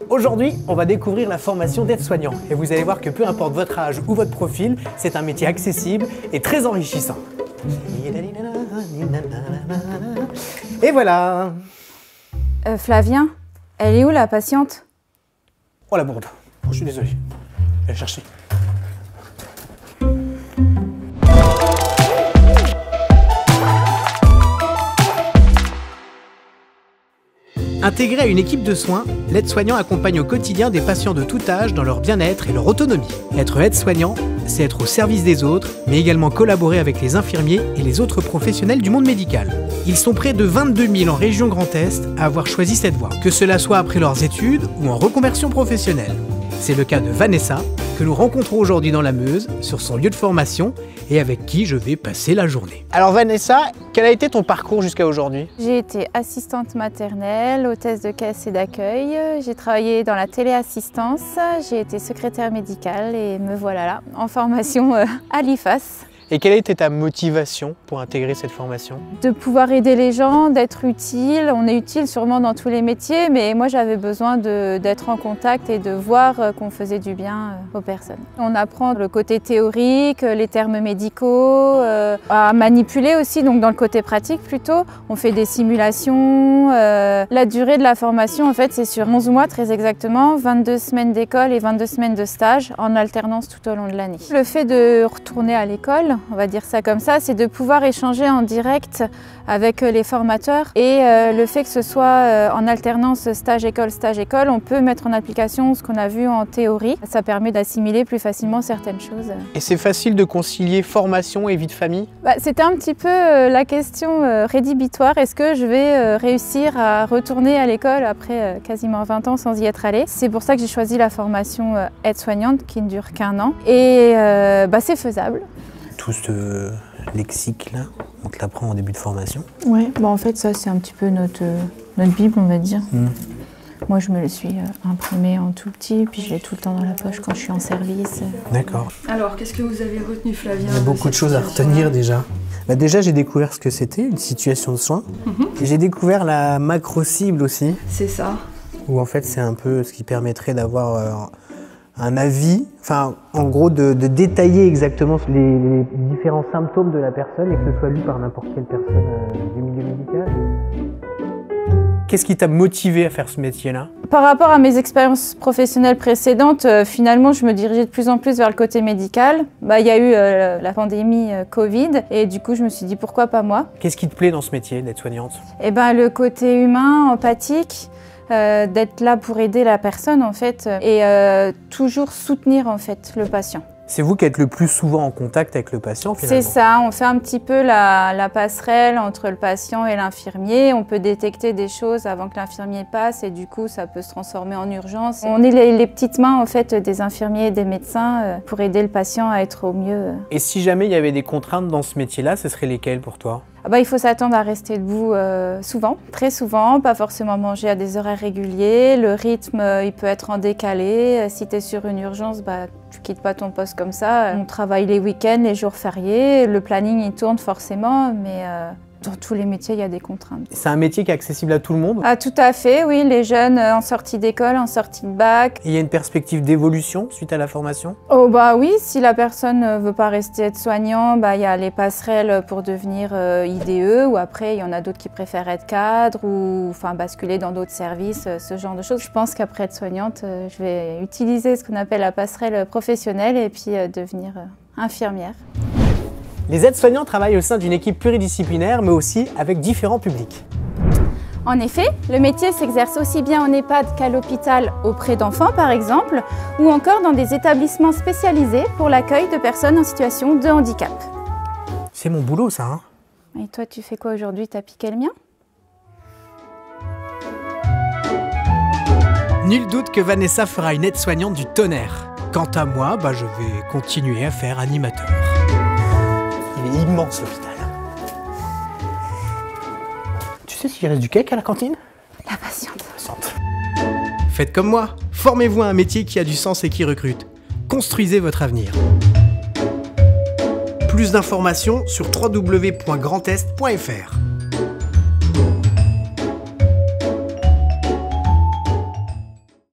Aujourd'hui, on va découvrir la formation d'aide-soignant et vous allez voir que peu importe votre âge ou votre profil, c'est un métier accessible et très enrichissant. Et voilà. Flavien, elle est où la patiente? Oh la bourde. Oh, je suis désolé. Je vais la chercher. Intégré à une équipe de soins, l'aide-soignant accompagne au quotidien des patients de tout âge dans leur bien-être et leur autonomie. Être aide-soignant, c'est être au service des autres, mais également collaborer avec les infirmiers et les autres professionnels du monde médical. Ils sont près de 22 000 en région Grand Est à avoir choisi cette voie, que cela soit après leurs études ou en reconversion professionnelle. C'est le cas de Vanessa, que nous rencontrons aujourd'hui dans la Meuse, sur son lieu de formation, et avec qui je vais passer la journée. Alors Vanessa, quel a été ton parcours jusqu'à aujourd'hui? J'ai été assistante maternelle, hôtesse de caisse et d'accueil. J'ai travaillé dans la téléassistance, j'ai été secrétaire médicale et me voilà là, en formation à l'IFAS. Et quelle a été ta motivation pour intégrer cette formation? De pouvoir aider les gens, d'être utile. On est utile sûrement dans tous les métiers, mais moi j'avais besoin d'être en contact et de voir qu'on faisait du bien aux personnes. On apprend le côté théorique, les termes médicaux, à manipuler aussi, donc dans le côté pratique plutôt. On fait des simulations. La durée de la formation, en fait, c'est sur 11 mois très exactement, 22 semaines d'école et 22 semaines de stage en alternance tout au long de l'année. Le fait de retourner à l'école, on va dire ça comme ça, c'est de pouvoir échanger en direct avec les formateurs et le fait que ce soit en alternance stage-école, on peut mettre en application ce qu'on a vu en théorie. Ça permet d'assimiler plus facilement certaines choses. Et c'est facile de concilier formation et vie de famille? C'était un petit peu la question rédhibitoire. Est-ce que je vais réussir à retourner à l'école après quasiment 20 ans sans y être allée? C'est pour ça que j'ai choisi la formation aide-soignante qui ne dure qu'1 an et c'est faisable. Tout ce lexique là, on te l'apprend en début de formation? Oui, en fait ça c'est un petit peu notre bible on va dire. Moi je me le suis imprimé en tout petit, puis je l'ai tout le temps dans la poche quand je suis en service. D'accord. Alors qu'est-ce que vous avez retenu Flavien? Il y a beaucoup de choses à retenir déjà. Déjà j'ai découvert ce que c'était, une situation de soins. Et j'ai découvert la macro-cible aussi. C'est ça. Où en fait c'est un peu ce qui permettrait d'avoir un avis, enfin en gros de détailler exactement les différents symptômes de la personne et que ce soit lu par n'importe quelle personne du milieu médical. Qu'est-ce qui t'a motivé à faire ce métier-là? Par rapport à mes expériences professionnelles précédentes, finalement je me dirigeais de plus en plus vers le côté médical. Il y a eu la pandémie Covid et du coup je me suis dit pourquoi pas moi. Qu'est-ce qui te plaît dans ce métier d'aide-soignante? Le côté humain, empathique. D'être là pour aider la personne en fait et toujours soutenir en fait le patient. C'est vous qui êtes le plus souvent en contact avec le patient finalement? C'est ça, on fait un petit peu la passerelle entre le patient et l'infirmier. On peut détecter des choses avant que l'infirmier passe et du coup ça peut se transformer en urgence. On est les petites mains en fait des infirmiers et des médecins pour aider le patient à être au mieux. Et si jamais il y avait des contraintes dans ce métier-là, ce seraient lesquelles pour toi? Il faut s'attendre à rester debout souvent, très souvent, pas forcément manger à des horaires réguliers. Le rythme, il peut être en décalé. Si tu es sur une urgence, tu quittes pas ton poste comme ça. On travaille les week-ends, les jours fériés. Le planning, il tourne forcément, mais dans tous les métiers, il y a des contraintes. C'est un métier qui est accessible à tout le monde? Ah, tout à fait, oui. Les jeunes en sortie d'école, en sortie de bac. Et il y a une perspective d'évolution suite à la formation? Oh oui, si la personne ne veut pas rester aide-soignant, il y a les passerelles pour devenir IDE ou après, il y en a d'autres qui préfèrent être cadre ou basculer dans d'autres services, ce genre de choses. Je pense qu'après aide-soignante, je vais utiliser ce qu'on appelle la passerelle professionnelle et puis devenir infirmière. Les aides-soignants travaillent au sein d'une équipe pluridisciplinaire, mais aussi avec différents publics. En effet, le métier s'exerce aussi bien en EHPAD qu'à l'hôpital auprès d'enfants par exemple, ou encore dans des établissements spécialisés pour l'accueil de personnes en situation de handicap. C'est mon boulot ça, hein? Et toi, tu fais quoi aujourd'hui? T'as piqué le mien? Nul doute que Vanessa fera une aide-soignante du tonnerre. Quant à moi, je vais continuer à faire animateur. Il est immense l'hôpital. Tu sais s'il reste du cake à la cantine? La patiente. Faites comme moi, formez-vous à un métier qui a du sens et qui recrute. Construisez votre avenir. Plus d'informations sur www.grandest.fr.